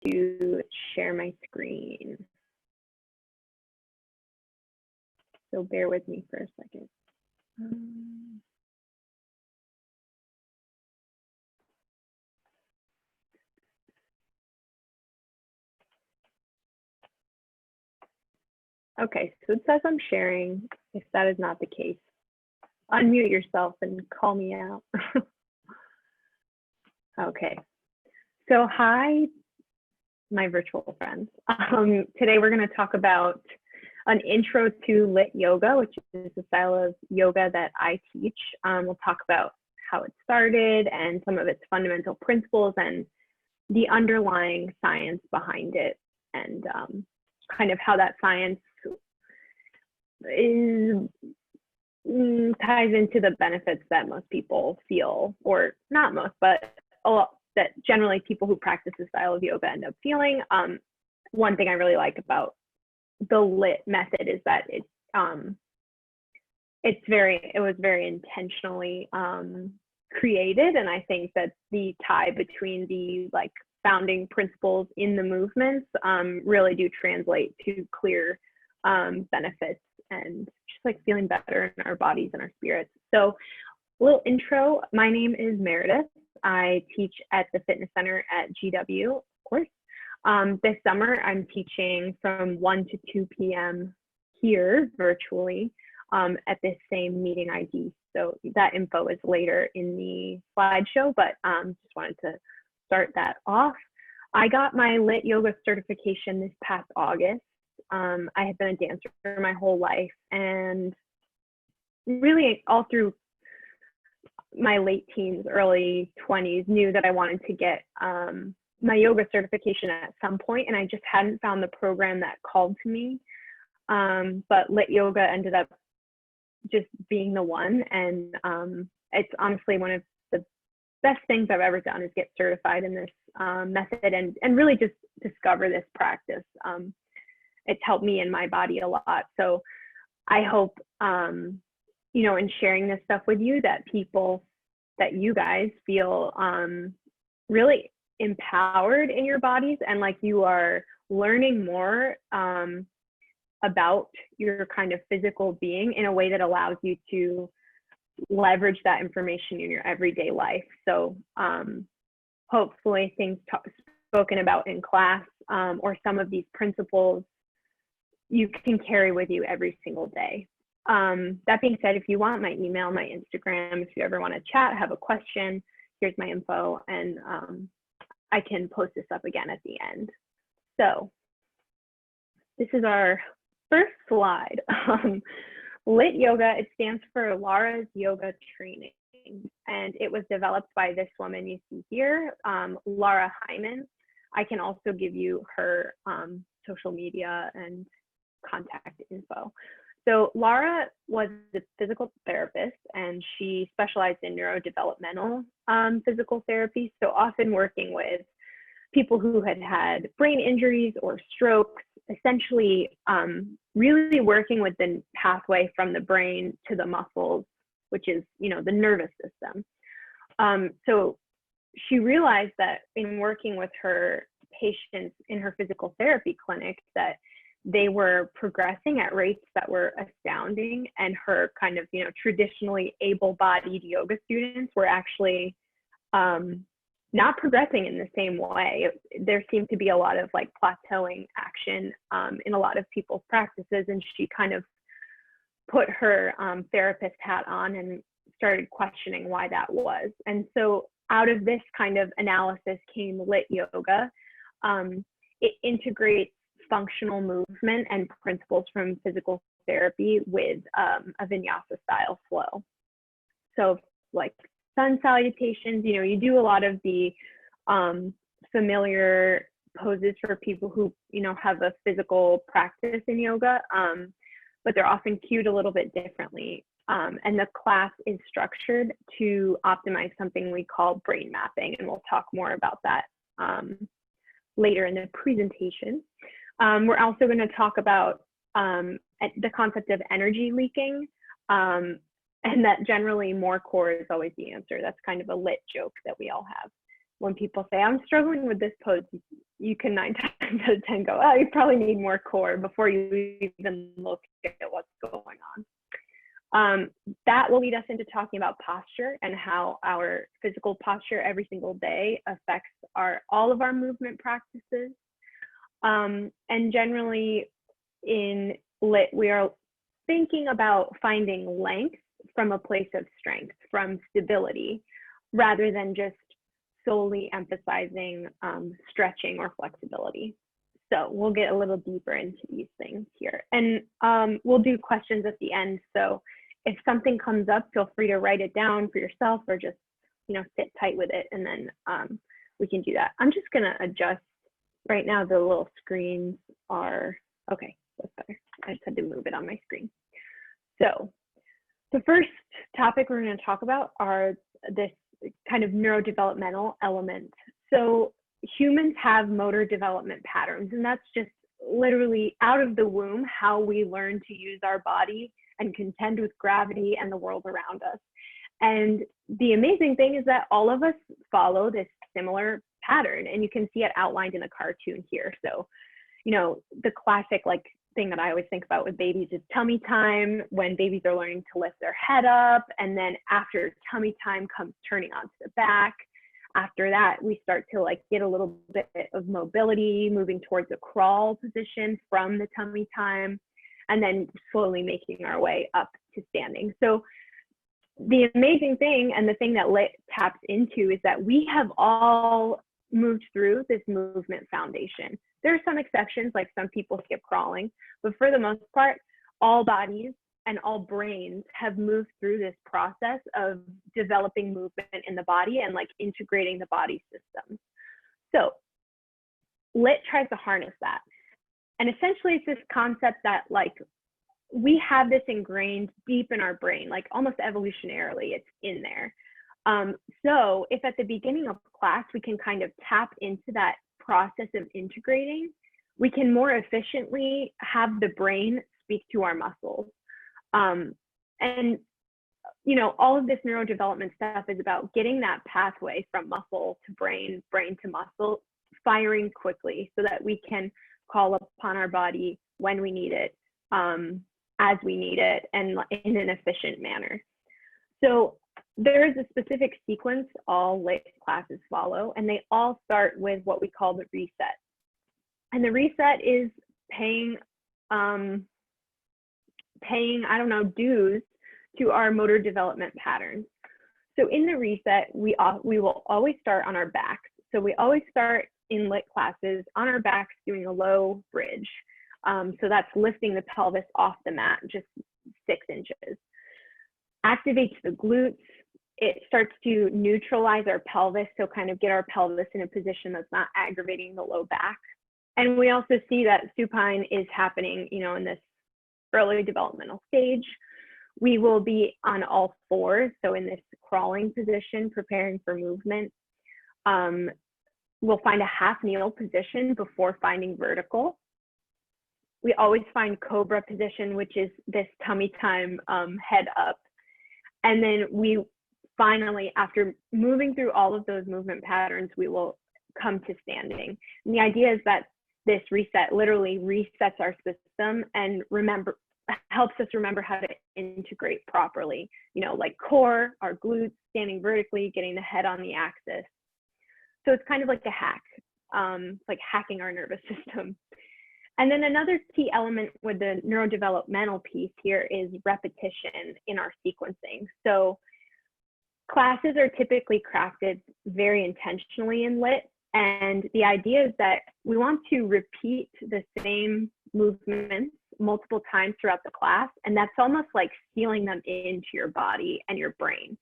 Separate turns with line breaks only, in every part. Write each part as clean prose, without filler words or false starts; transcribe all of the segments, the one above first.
to share my screen. So bear with me for a second. Okay, so it says I'm sharing. If that is not the case, unmute yourself and call me out. Okay, so hi, my virtual friends. Today we're going to talk about an intro to LYT Yoga, which is a style of yoga that I teach. We'll talk about how it started and some of its fundamental principles and the underlying science behind it, and kind of how that science ties into the benefits that most people feel, or not most, but a lot, that generally people who practice this style of yoga end up feeling. One thing I really like about the LYT method is that it was very intentionally created, and I think that the tie between the founding principles in the movements really do translate to clear benefits and just feeling better in our bodies and our spirits. So, a little intro. My name is Meredith. I teach at the fitness center at GW, of course. This summer, I'm teaching from 1 to 2 p.m. here virtually at this same meeting ID. So that info is later in the slideshow, but just wanted to start that off. I got my LYT Yoga certification this past August. I have been a dancer my whole life, and really all through my late teens, early 20s, knew that I wanted to get my yoga certification at some point, and I just hadn't found the program that called to me. But LYT Yoga ended up just being the one, and it's honestly one of the best things I've ever done is get certified in this method and really just discover this practice. It's helped me in my body a lot. So I hope, in sharing this stuff with you, that you guys feel really empowered in your bodies, and like you are learning more about your kind of physical being in a way that allows you to leverage that information in your everyday life. So hopefully things spoken about in class or some of these principles you can carry with you every single day. That being said, if you want my email, my Instagram, if you ever want to chat, have a question, here's my info, and I can post this up again at the end. So this is our first slide. LYT Yoga, it stands for Lara's Yoga Training, and it was developed by this woman you see here, Lara Hyman. I can also give you her social media and contact info. So Lara was a physical therapist, and she specialized in neurodevelopmental physical therapy, so often working with people who had had brain injuries or strokes, essentially really working with the pathway from the brain to the muscles, which is, the nervous system. So she realized that in working with her patients in her physical therapy clinic, that they were progressing at rates that were astounding, and her kind of, traditionally able-bodied yoga students were actually not progressing in the same way. There seemed to be a lot of plateauing action in a lot of people's practices, and she kind of put her therapist hat on and started questioning why that was. And so out of this kind of analysis came LYT Yoga. It integrates functional movement and principles from physical therapy with a vinyasa style flow. So sun salutations, you do a lot of the familiar poses for people who, have a physical practice in yoga, but they're often cued a little bit differently. And the class is structured to optimize something we call brain mapping, and we'll talk more about that later in the presentation. We're also going to talk about the concept of energy leaking, and that generally more core is always the answer. That's kind of a LYT joke that we all have. when people say, I'm struggling with this pose, you can 9 times out of 10 go, oh, you probably need more core before you even look at what's going on. That will lead us into talking about posture and how our physical posture every single day affects all of our movement practices. And generally in LYT, we are thinking about finding length from a place of strength, from stability, rather than just solely emphasizing stretching or flexibility. So we'll get a little deeper into these things here. And we'll do questions at the end. So if something comes up, feel free to write it down for yourself or just, sit tight with it. And then we can do that. I'm just gonna adjust right now. The little screens are, okay, that's better. I just had to move it on my screen. So the first topic we're gonna talk about are this kind of neurodevelopmental element. So humans have motor development patterns, and that's just literally out of the womb how we learn to use our body and contend with gravity and the world around us. And the amazing thing is that all of us follow this similar pattern, and you can see it outlined in the cartoon here. So, the classic thing that I always think about with babies is tummy time, when babies are learning to lift their head up, and then after tummy time comes turning onto the back. After that, we start to get a little bit of mobility, moving towards a crawl position from the tummy time, and then slowly making our way up to standing. So the amazing thing, and the thing that LYT taps into, is that we have all moved through this movement foundation. There are some exceptions, like some people skip crawling, but for the most part, all bodies and all brains have moved through this process of developing movement in the body and integrating the body systems. So LYT tries to harness that. And essentially it's this concept that we have this ingrained deep in our brain, almost evolutionarily, it's in there. So if at the beginning of class, we can kind of tap into that process of integrating, we can more efficiently have the brain speak to our muscles. And all of this neurodevelopment stuff is about getting that pathway from muscle to brain, brain to muscle, firing quickly so that we can call upon our body when we need it, as we need it, and in an efficient manner. So there is a specific sequence all LYT classes follow, and they all start with what we call the reset. And the reset is paying, dues to our motor development patterns. So in the reset, we will always start on our backs. So we always start in LYT classes on our backs doing a low bridge. So that's lifting the pelvis off the mat, just 6 inches. Activates the glutes. It starts to neutralize our pelvis, so kind of get our pelvis in a position that's not aggravating the low back. And we also see that supine is happening, in this early developmental stage. We will be on all fours, so in this crawling position, preparing for movement. We'll find a half kneel position before finding vertical. We always find cobra position, which is this tummy time, head up. And then we finally, after moving through all of those movement patterns, we will come to standing. And the idea is that this reset literally resets our system and helps us remember how to integrate properly, core, our glutes, standing vertically, getting the head on the axis. So it's kind of like a hack, like hacking our nervous system. And then another key element with the neurodevelopmental piece here is repetition in our sequencing. So classes are typically crafted very intentionally in LYT. And the idea is that we want to repeat the same movements multiple times throughout the class. And that's almost like sealing them into your body and your brain.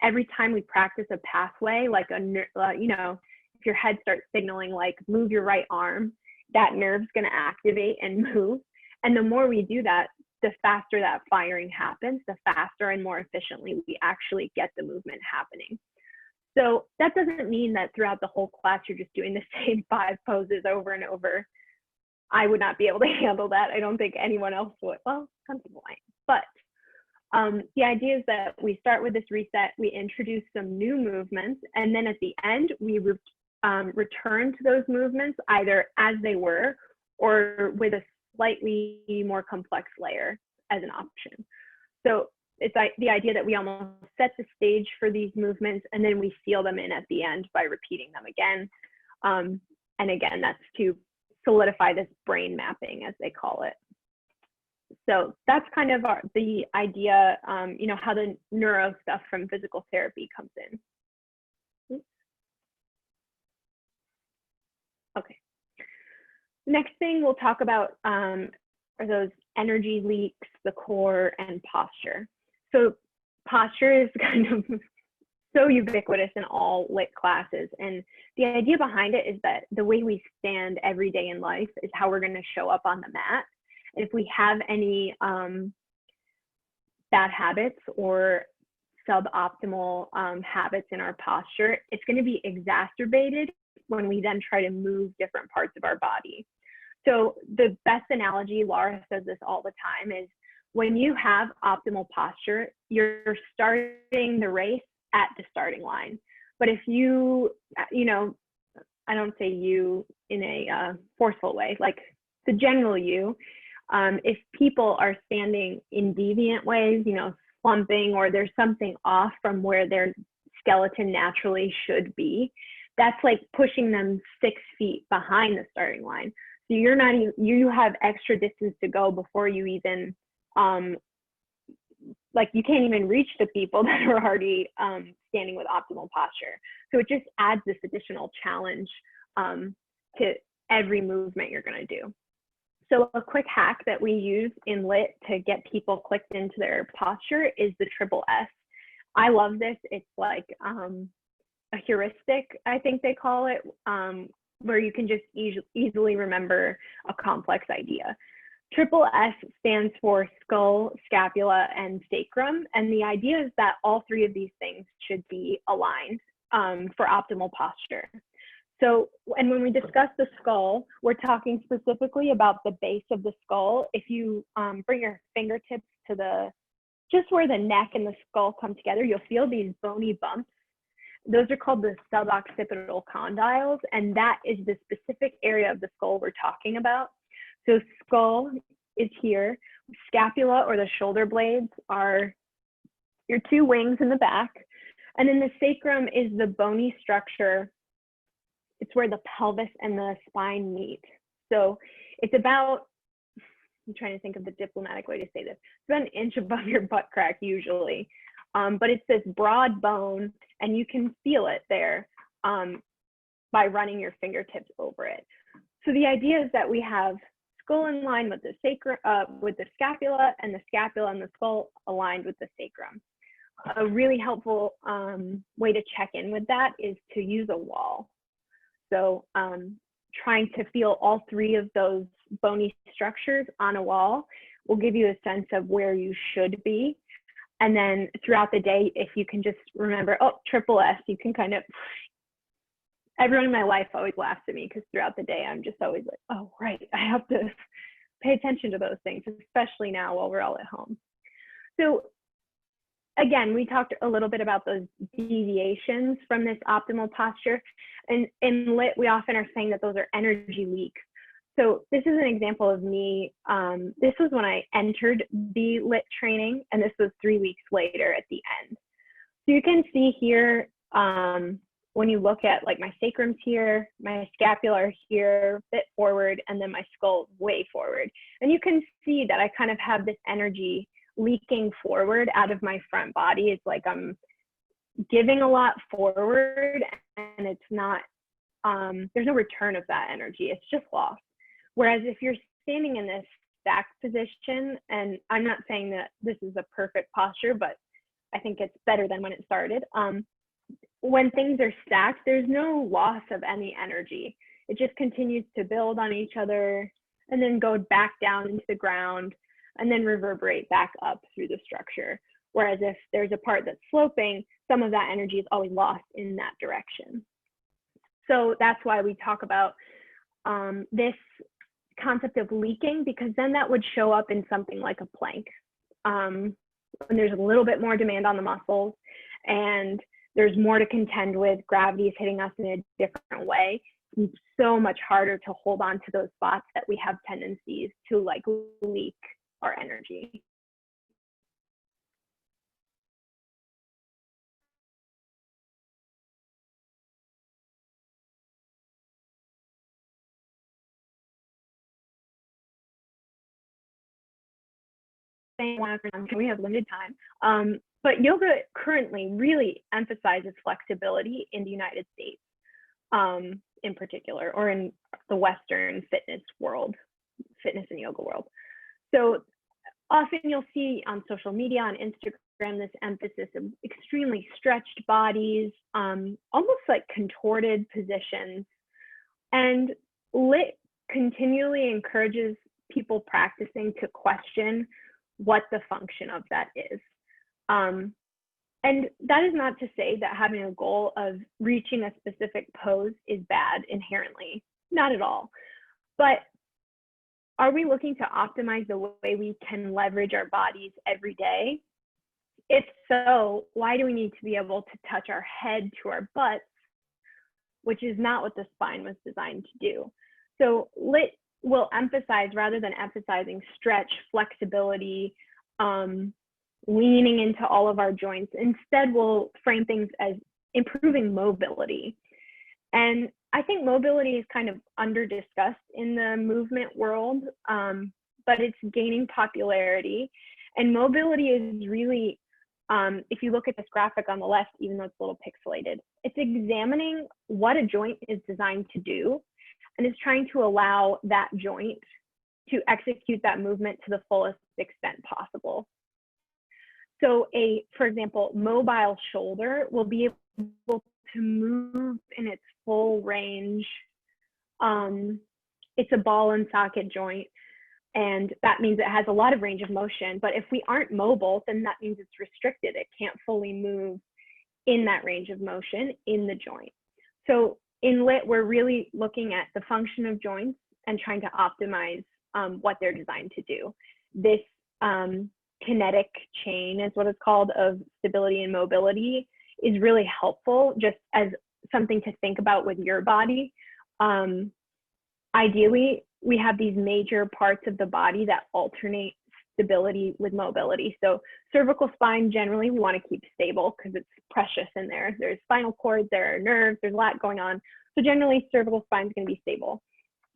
Every time we practice a pathway, like if your head starts signaling like move your right arm, that nerve's going to activate and move. And the more we do that, the faster that firing happens, the faster and more efficiently we actually get the movement happening. So that doesn't mean that throughout the whole class, you're just doing the same 5 poses over and over. I would not be able to handle that. I don't think anyone else would. Well, some people might, but The idea is that we start with this reset, we introduce some new movements, and then at the end, we return to those movements either as they were or with a slightly more complex layer as an option. So it's like the idea that we almost set the stage for these movements and then we seal them in at the end by repeating them again. And again, that's to solidify this brain mapping, as they call it. So that's kind of the idea, you know, how the neuro stuff from physical therapy comes in. Okay. Next thing we'll talk about are those energy leaks, the core, and posture. So posture is kind of so ubiquitous in all LYT classes. And the idea behind it is that the way we stand every day in life is how we're going to show up on the mat. And if we have any bad habits or suboptimal habits in our posture, it's going to be exacerbated when we then try to move different parts of our body. So the best analogy, Laura says this all the time, is when you have optimal posture, you're starting the race at the starting line. But if you know, I don't say you in a forceful way, like the general you, if people are standing in deviant ways, you know, slumping, or there's something off from where their skeleton naturally should be, that's like pushing them 6 feet behind the starting line. So you're not even, you have extra distance to go before you even, like you can't even reach the people that are already standing with optimal posture. So it just adds this additional challenge to every movement you're going to do. So a quick hack that we use in LYT to get people clicked into their posture is the triple S. I love this. It's like a heuristic, I think they call it, where you can just easily remember a complex idea. Triple S stands for skull, scapula, and sacrum. And the idea is that all three of these things should be aligned for optimal posture. So, and when we discuss the skull, we're talking specifically about the base of the skull. If you bring your fingertips to just where the neck and the skull come together, you'll feel these bony bumps. Those are called the suboccipital condyles, and that is the specific area of the skull we're talking about. So skull is here, scapula or the shoulder blades are your two wings in the back, and then the sacrum is the bony structure. It's where the pelvis and the spine meet. So it's about, I'm trying to think of the diplomatic way to say this, it's about an inch above your butt crack usually, but it's this broad bone and you can feel it there by running your fingertips over it. So the idea is that we have skull in line with the sacrum, with the scapula, and the scapula and the skull aligned with the sacrum. A really helpful way to check in with that is to use a wall. So trying to feel all three of those bony structures on a wall will give you a sense of where you should be. And then throughout the day, if you can just remember, oh, triple S, you can kind of, everyone in my life always laughs at me because throughout the day, I'm just always like, oh, right, I have to pay attention to those things, especially now while we're all at home. So again, we talked a little bit about those deviations from this optimal posture. And in LYT, we often are saying that those are energy leaks. So this is an example of me. This was when I entered the LYT training, and this was 3 weeks later at the end. So you can see here, when you look at like my sacrum's here, my scapula here, a bit forward, and then my skull way forward. And you can see that I kind of have this energy leaking forward out of my front body. It's like I'm giving a lot forward and it's not, there's no return of that energy. It's just lost. Whereas if you're standing in this stacked position, and I'm not saying that this is a perfect posture, but I think it's better than when it started. When things are stacked, there's no loss of any energy. It just continues to build on each other and then go back down into the ground and then reverberate back up through the structure. Whereas if there's a part that's sloping, some of that energy is always lost in that direction. So that's why we talk about this concept of leaking, because then that would show up in something like a plank. when there's a little bit more demand on the muscles and there's more to contend with, gravity is hitting us in a different way, it's so much harder to hold on to those spots that we have tendencies to like leak our energy. We have limited time, but yoga currently really emphasizes flexibility in the United States, in particular, or in the Western fitness and yoga world. So often you'll see on social media, on Instagram, this emphasis of extremely stretched bodies, almost like contorted positions. And LYT continually encourages people practicing to question what the function of that is. And that is not to say that having a goal of reaching a specific pose is bad inherently, not at all. But are we looking to optimize the way we can leverage our bodies every day? If so, why do we need to be able to touch our head to our butts, which is not what the spine was designed to do? So LYT will emphasize, rather than emphasizing stretch, flexibility, leaning into all of our joints, instead we'll frame things as improving mobility. And I think mobility is kind of under discussed in the movement world, but it's gaining popularity. And mobility is really, if you look at this graphic on the left, even though it's a little pixelated, it's examining what a joint is designed to do, and it's trying to allow that joint to execute that movement to the fullest extent possible. So for example, mobile shoulder will be able to move in its full range. It's a ball and socket joint, and that means it has a lot of range of motion. But if we aren't mobile, then that means it's restricted. It can't fully move in that range of motion in the joint. So in LYT, we're really looking at the function of joints and trying to optimize what they're designed to do. This kinetic chain is what it's called, of stability and mobility, is really helpful just as something to think about with your body. Ideally, we have these major parts of the body that alternate stability with mobility. So cervical spine, generally, we want to keep stable because it's precious in there. There's spinal cord, there are nerves, there's a lot going on. So generally, cervical spine is going to be stable.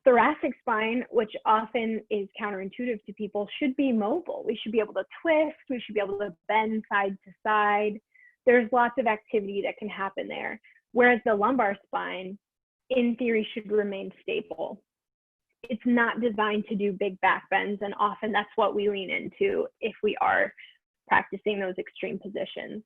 Thoracic spine, which often is counterintuitive to people, should be mobile. We should be able to twist, we should be able to bend side to side. There's lots of activity that can happen there. Whereas the lumbar spine, in theory, should remain stable. It's not designed to do big back bends, and often that's what we lean into if we are practicing those extreme positions.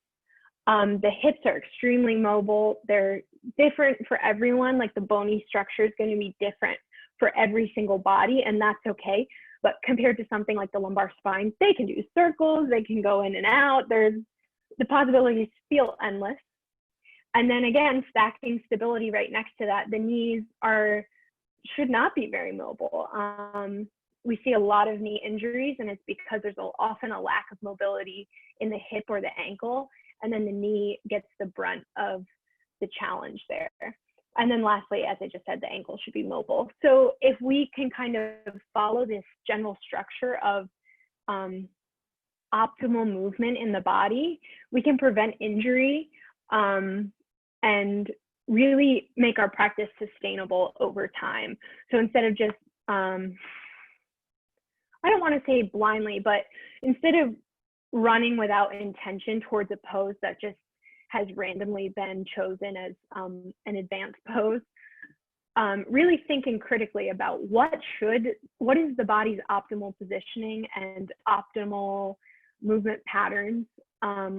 The hips are extremely mobile. They're different for everyone. Like the bony structure is going to be different for every single body, and that's okay. But compared to something like the lumbar spine, they can do circles, they can go in and out. The possibilities feel endless. And then again, stacking stability right next to that, the knees should not be very mobile. We see a lot of knee injuries, and it's because there's often a lack of mobility in the hip or the ankle, and then the knee gets the brunt of the challenge there. And then lastly, as I just said, the ankle should be mobile. So if we can kind of follow this general structure of optimal movement in the body, we can prevent injury and really make our practice sustainable over time. So instead of just, I don't want to say blindly, but instead of running without intention towards a pose that just has randomly been chosen as an advanced pose, really thinking critically about what is the body's optimal positioning and optimal movement patterns.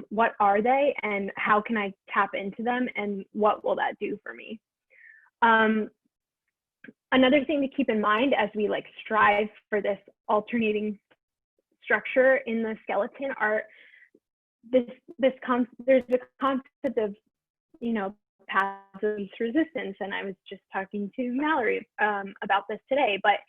What are they, and how can I tap into them, and what will that do for me? Another thing to keep in mind as we strive for this alternating structure in the skeleton are there's the concept of passive resistance, and I was just talking to Mallory about this today. But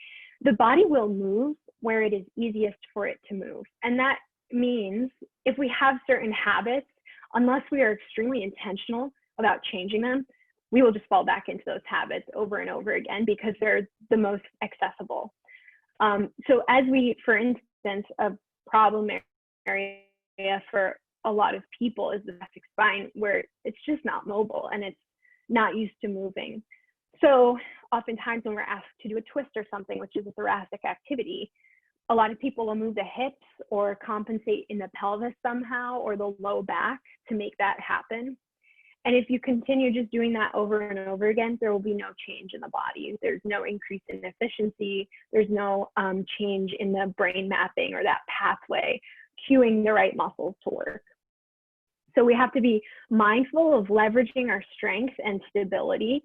the body will move where it is easiest for it to move, and that means if we have certain habits, unless we are extremely intentional about changing them, we will just fall back into those habits over and over again because they're the most accessible. So as we, for instance, a problem area for a lot of people is the thoracic spine, where it's just not mobile and it's not used to moving. So oftentimes when we're asked to do a twist or something, which is a thoracic activity, a lot of people will move the hips or compensate in the pelvis somehow or the low back to make that happen. And if you continue just doing that over and over again, there will be no change in the body. There's no increase in efficiency. There's no change in the brain mapping or that pathway, cueing the right muscles to work. So we have to be mindful of leveraging our strength and stability,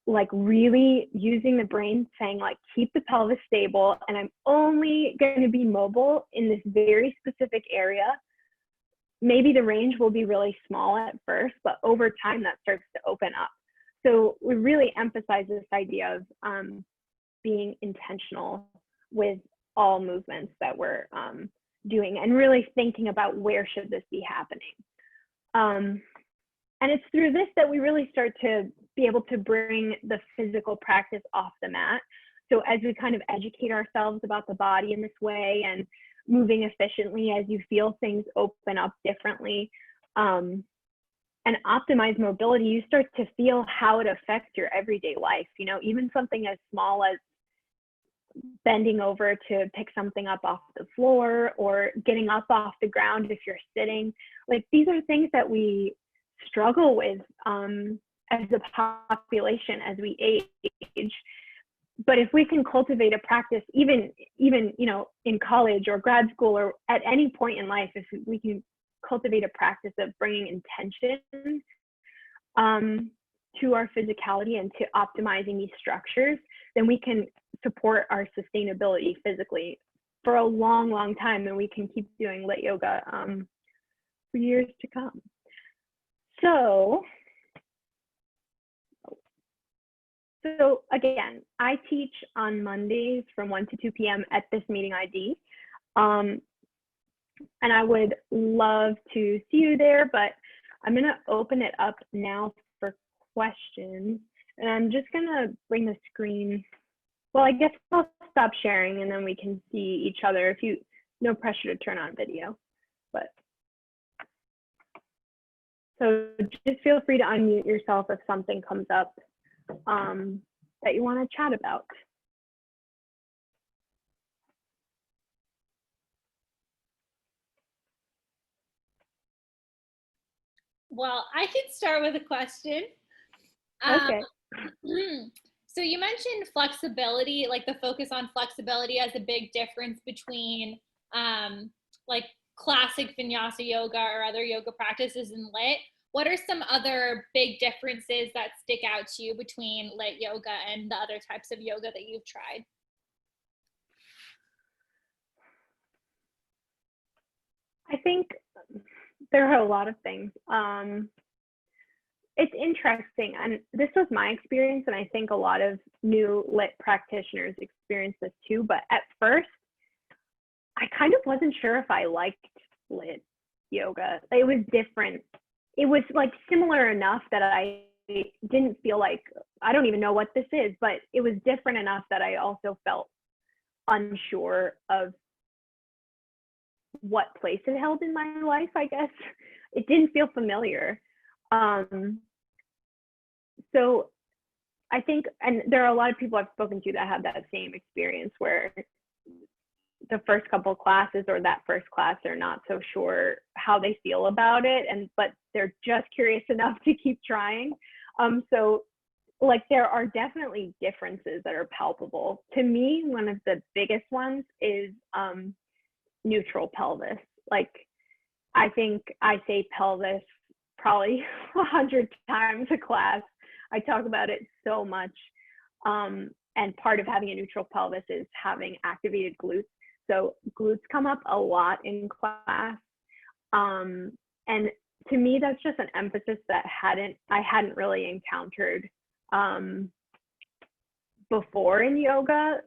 like really using the brain, saying like, keep the pelvis stable, and I'm only going to be mobile in this very specific area. Maybe the range will be really small at first, but over time that starts to open up. So we really emphasize this idea of being intentional with all movements that we're doing, and really thinking about where should this be happening. And it's through this that we really start to be able to bring the physical practice off the mat. So as we kind of educate ourselves about the body in this way and moving efficiently, as you feel things open up differently, and optimize mobility, you start to feel how it affects your everyday life. You know, even something as small as bending over to pick something up off the floor or getting up off the ground if you're sitting. Like, these are things that we struggle with as a population as we age. But if we can cultivate a practice, even you know, in college or grad school or at any point in life, if we can cultivate a practice of bringing intention to our physicality and to optimizing these structures, then we can support our sustainability physically for a long, long time, and we can keep doing LYT yoga for years to come. So again, I teach on Mondays from 1 to 2 p.m. at this meeting ID. And I would love to see you there, but I'm going to open it up now for questions. And I'm just going to bring the screen. Well, I guess I'll stop sharing and then we can see each other. If you, no pressure to turn on video, but. So just feel free to unmute yourself if something comes up that you want to chat about.
Well, I can start with a question.
Okay.
So you mentioned flexibility, like the focus on flexibility as a big difference between like classic vinyasa yoga or other yoga practices in LYT. What are some other big differences that stick out to you between LYT yoga and the other types of yoga that you've tried?
I think there are a lot of things. It's interesting, and this was my experience, and I think a lot of new LYT practitioners experience this too, but at first, I kind of wasn't sure if I liked LYT yoga. It was different. It was like similar enough that I didn't feel like, I don't even know what this is, but it was different enough that I also felt unsure of what place it held in my life, I guess. It didn't feel familiar. So I think, and there are a lot of people I've spoken to that have that same experience where the first couple of classes or that first class, they're not so sure how they feel about it, but they're just curious enough to keep trying. So like there are definitely differences that are palpable. To me, one of the biggest ones is neutral pelvis. Like, I think I say pelvis probably 100 times a class. I talk about it so much. And part of having a neutral pelvis is having activated glutes. So glutes come up a lot in class. And to me, that's just an emphasis that I hadn't really encountered before in yoga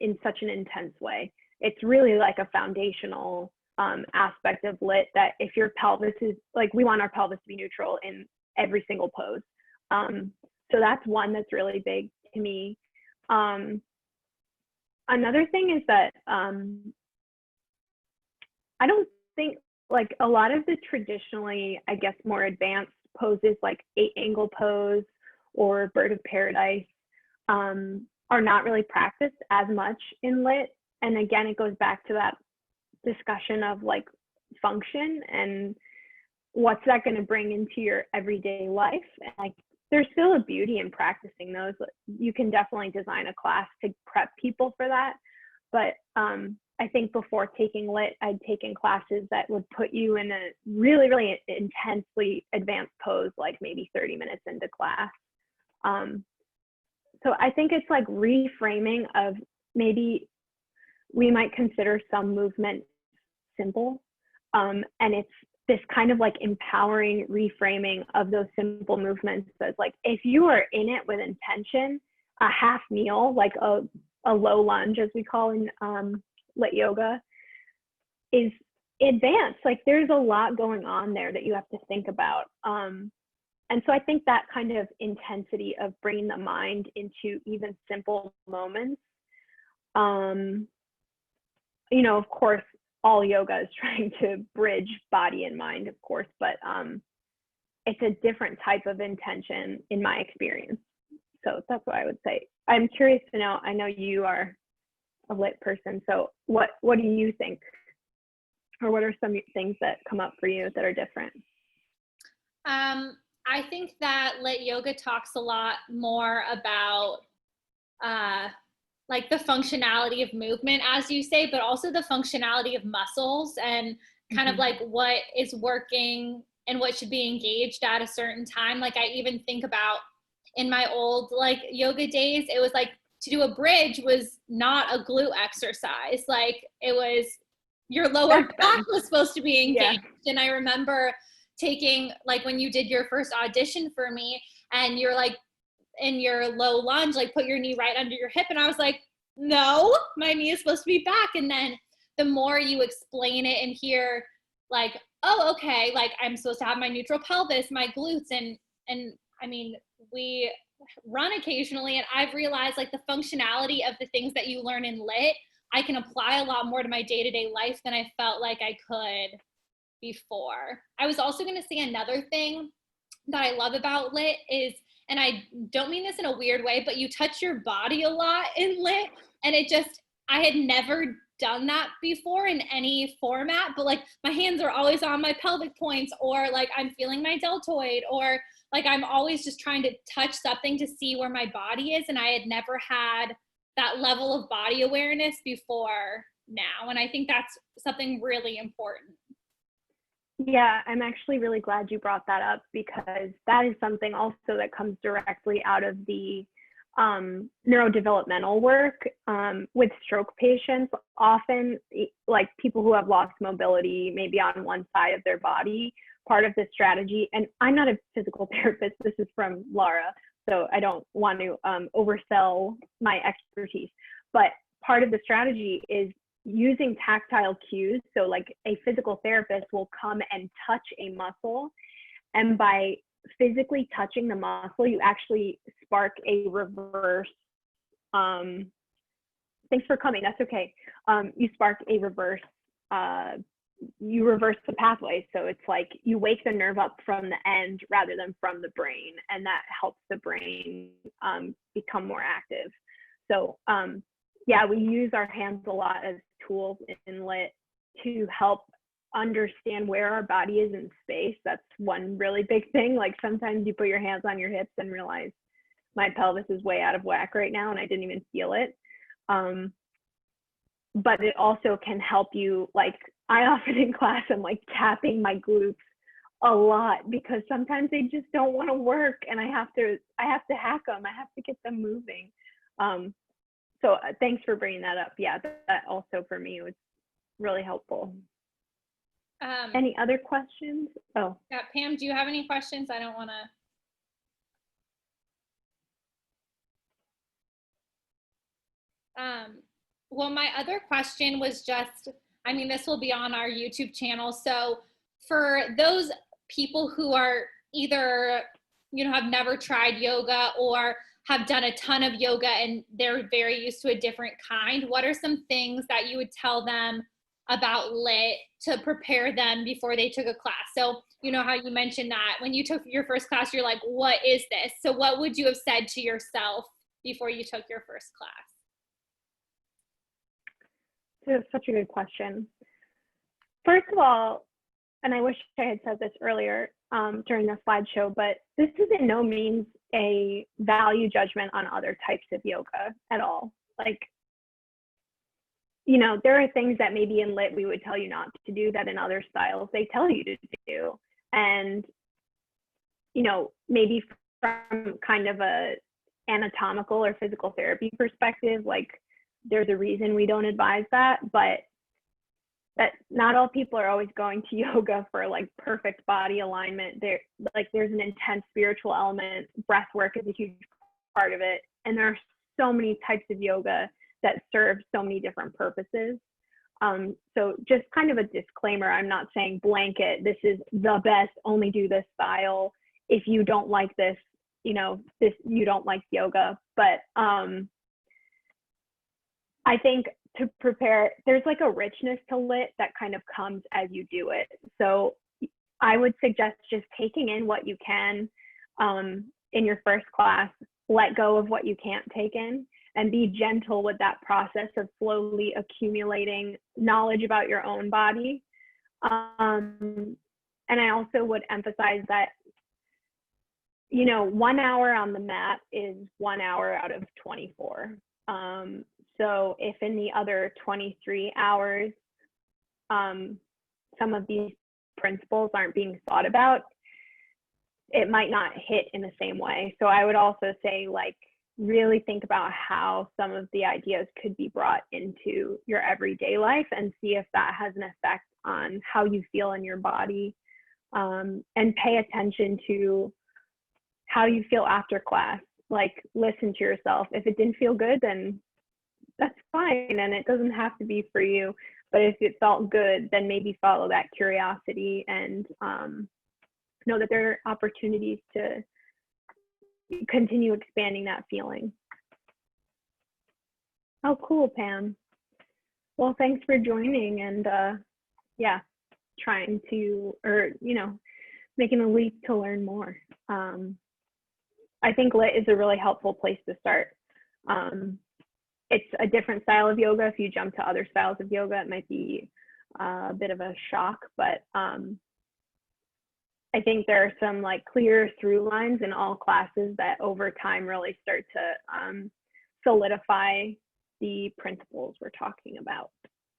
in such an intense way. It's really like a foundational aspect of LYT, that if your pelvis is like, we want our pelvis to be neutral in every single pose. So that's one that's really big to me. Another thing is that I don't think, like, a lot of the traditionally, I guess, more advanced poses like 8-angle pose or bird of paradise are not really practiced as much in LYT. And again, it goes back to that discussion of like function and what's that going to bring into your everyday life. And like, there's still a beauty in practicing those. You can definitely design a class to prep people for that. But I think before taking LYT, I'd taken classes that would put you in a really, really intensely advanced pose, like maybe 30 minutes into class. So I think it's like reframing of, maybe we might consider some movement simple, and it's this kind of like empowering reframing of those simple movements. As like, if you are in it with intention, a half kneel, like a low lunge, as we call in LYT yoga, is advanced. Like, there's a lot going on there that you have to think about. And so I think that kind of intensity of bringing the mind into even simple moments, you know, of course, all yoga is trying to bridge body and mind, of course, but it's a different type of intention in my experience. So that's what I would say. I'm curious to know, I know you are a LYT person, so what do you think? Or what are some things that come up for you that are different?
I think that LYT yoga talks a lot more about like the functionality of movement, as you say, but also the functionality of muscles and kind of like what is working and what should be engaged at a certain time. Like, I even think about in my old like yoga days, it was like to do a bridge was not a glute exercise. Like, it was your lower back was supposed to be engaged. Yeah. And I remember taking, like, when you did your first audition for me and you're like in your low lunge, like put your knee right under your hip. And I was like, no, my knee is supposed to be back. And then the more you explain it and hear like, oh, okay, like I'm supposed to have my neutral pelvis, my glutes. And I mean, we run occasionally, and I've realized like the functionality of the things that you learn in LYT, I can apply a lot more to my day-to-day life than I felt like I could before. I was also going to say another thing that I love about LYT is, and I don't mean this in a weird way, but you touch your body a lot in LYT, and it just, I had never done that before in any format, but like my hands are always on my pelvic points, or like I'm feeling my deltoid, or like I'm always just trying to touch something to see where my body is. And I had never had that level of body awareness before now. And I think that's something really important.
Yeah, I'm actually really glad you brought that up, because that is something also that comes directly out of the neurodevelopmental work with stroke patients. Often, like people who have lost mobility, maybe on one side of their body, part of the strategy, and I'm not a physical therapist, this is from Laura, so I don't want to oversell my expertise, but part of the strategy is using tactile cues. So like a physical therapist will come and touch a muscle, and by physically touching the muscle, you actually spark a reverse, thanks for coming, that's okay. You spark a reverse, you reverse the pathway. So it's like you wake the nerve up from the end rather than from the brain, and that helps the brain become more active. So yeah, we use our hands a lot as tools in LYT to help understand where our body is in space. That's one really big thing. Like sometimes you put your hands on your hips and realize my pelvis is way out of whack right now and I didn't even feel it. But it also can help you, like I often in class, I'm like tapping my glutes a lot because sometimes they just don't want to work, and I have to hack them. I have to get them moving. So thanks for bringing that up. Yeah, that also for me was really helpful. Any other questions? Oh.
Yeah, Pam, do you have any questions? I don't want to. Well, my other question was just, I mean, this will be on our YouTube channel. So for those people who are either, you know, have never tried yoga or have done a ton of yoga and they're very used to a different kind, what are some things that you would tell them about LYT to prepare them before they took a class? So, you know how you mentioned that when you took your first class, you're like, what is this? So what would you have said to yourself before you took your first class?
It's such a good question. First of all, and I wish I had said this earlier during the slideshow, but this is in no means a value judgment on other types of yoga at all. Like, you know, there are things that maybe in LYT we would tell you not to do that in other styles they tell you to do. And, you know, maybe from kind of a anatomical or physical therapy perspective, like there's a reason we don't advise that, but that not all people are always going to yoga for like perfect body alignment. There's an intense spiritual element. Breath work is a huge part of it. And there are so many types of yoga that serve so many different purposes. So just kind of a disclaimer, I'm not saying blanket, this is the best, only do this style. If you don't like this, you know, you don't like yoga. But I think to prepare, there's like a richness to LYT that kind of comes as you do it. So I would suggest just taking in what you can in your first class, let go of what you can't take in, and be gentle with that process of slowly accumulating knowledge about your own body. And I also would emphasize that, you know, 1 hour on the mat is 1 hour out of 24. So if in the other 23 hours, some of these principles aren't being thought about, it might not hit in the same way. So I would also say, like, really think about how some of the ideas could be brought into your everyday life and see if that has an effect on how you feel in your body, and pay attention to how you feel after class. Like, listen to yourself. If it didn't feel good, then that's fine, and it doesn't have to be for you. But if it felt good, then maybe follow that curiosity and know that there are opportunities to continue expanding that feeling. Oh, cool, Pam. Well, thanks for joining and yeah, trying to, or, you know, making a leap to learn more. I think LYT is a really helpful place to start. It's a different style of yoga. If you jump to other styles of yoga, it might be a bit of a shock, but I think there are some like clear through lines in all classes that over time really start to solidify the principles we're talking about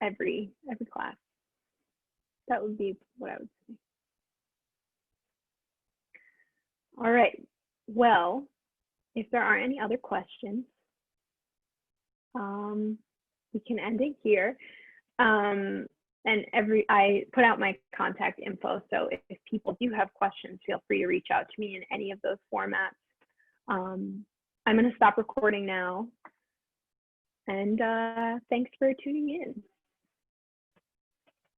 every class. That would be what I would say. All right, well, if there aren't any other questions, we can end it here. And I put out my contact info, so if people do have questions, feel free to reach out to me in any of those formats. I'm going to stop recording now, and thanks for tuning in.